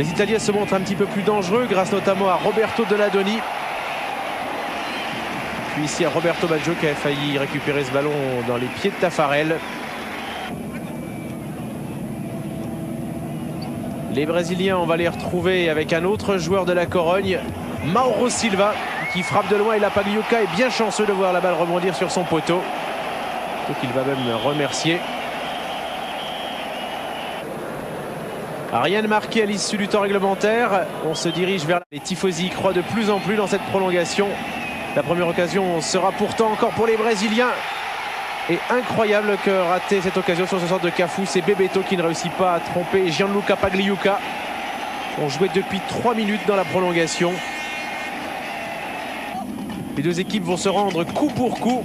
Les Italiens se montrent un petit peu plus dangereux grâce notamment à Roberto Donadoni. Puis ici à Roberto Baggio qui a failli récupérer ce ballon dans les pieds de Taffarel. Les Brésiliens, on va les retrouver avec un autre joueur de la Corogne, Mauro Silva, qui frappe de loin, et la Pagliuca est bien chanceux de voir la balle rebondir sur son poteau. Donc il va même remercier. Rien de marqué à l'issue du temps réglementaire. On se dirige vers les tifosi y croient de plus en plus dans cette prolongation. La première occasion sera pourtant encore pour les Brésiliens. Et incroyable que rater cette occasion sur ce sort de Cafu. C'est Bebeto qui ne réussit pas à tromper Gianluca Pagliuca. On jouait depuis 3 minutes dans la prolongation. Les deux équipes vont se rendre coup pour coup.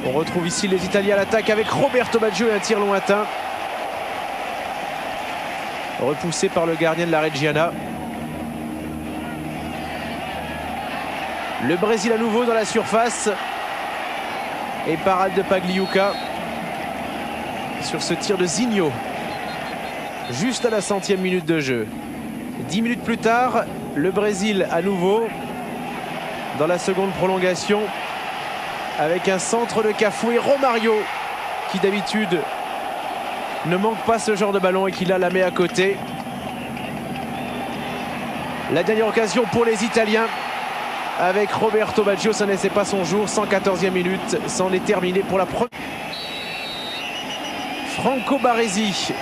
On retrouve ici les Italiens à l'attaque avec Roberto Baggio et un tir lointain. Repoussé par le gardien de la Reggiana. Le Brésil à nouveau dans la surface. Et parade de Pagliuca sur ce tir de Zinho. Juste à la 100e minute de jeu. 10 minutes plus tard, le Brésil à nouveau dans la seconde prolongation. Avec un centre de Cafu et Romario qui d'habitude ne manque pas ce genre de ballon et qui là la met à côté. La dernière occasion pour les Italiens avec Roberto Baggio, ça n'est pas son jour. 114e minute, c'en est terminé pour la première. Franco Baresi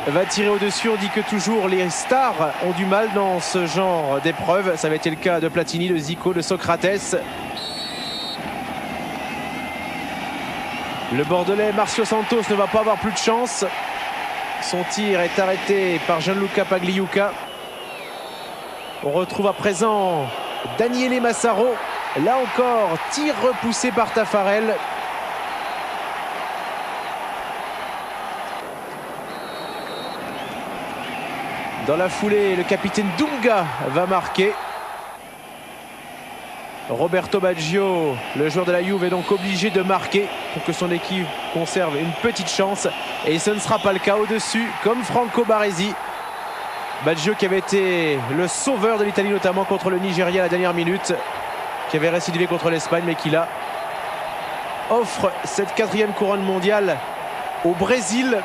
va tirer au-dessus. On dit que toujours les stars ont du mal dans ce genre d'épreuve. Ça avait été le cas de Platini, de Zico, de Socrates. Le Bordelais Marcio Santos ne va pas avoir plus de chance. Son tir est arrêté par Gianluca Pagliuca. On retrouve à présent Daniele Massaro. Là encore, tir repoussé par Taffarel. Dans la foulée, le capitaine Dunga va marquer. Roberto Baggio, le joueur de la Juve, est donc obligé de marquer pour que son équipe conserve une petite chance. Et ce ne sera pas le cas au-dessus, comme Franco Baresi. Baggio qui avait été le sauveur de l'Italie, notamment contre le Nigeria à la dernière minute, qui avait récidivé contre l'Espagne, mais qui là offre cette 4e couronne mondiale au Brésil.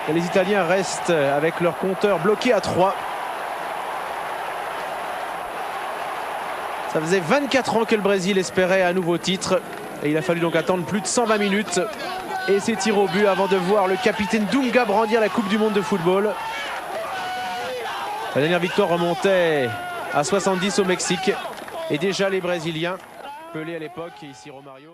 Et les Italiens restent avec leur compteur bloqué à 3. Ça faisait 24 ans que le Brésil espérait un nouveau titre. Et il a fallu donc attendre plus de 120 minutes. Et ses tirs au but avant de voir le capitaine Dunga brandir la Coupe du Monde de football. La dernière victoire remontait à 70 au Mexique. Et déjà les Brésiliens, Pelé à l'époque, et ici Romario...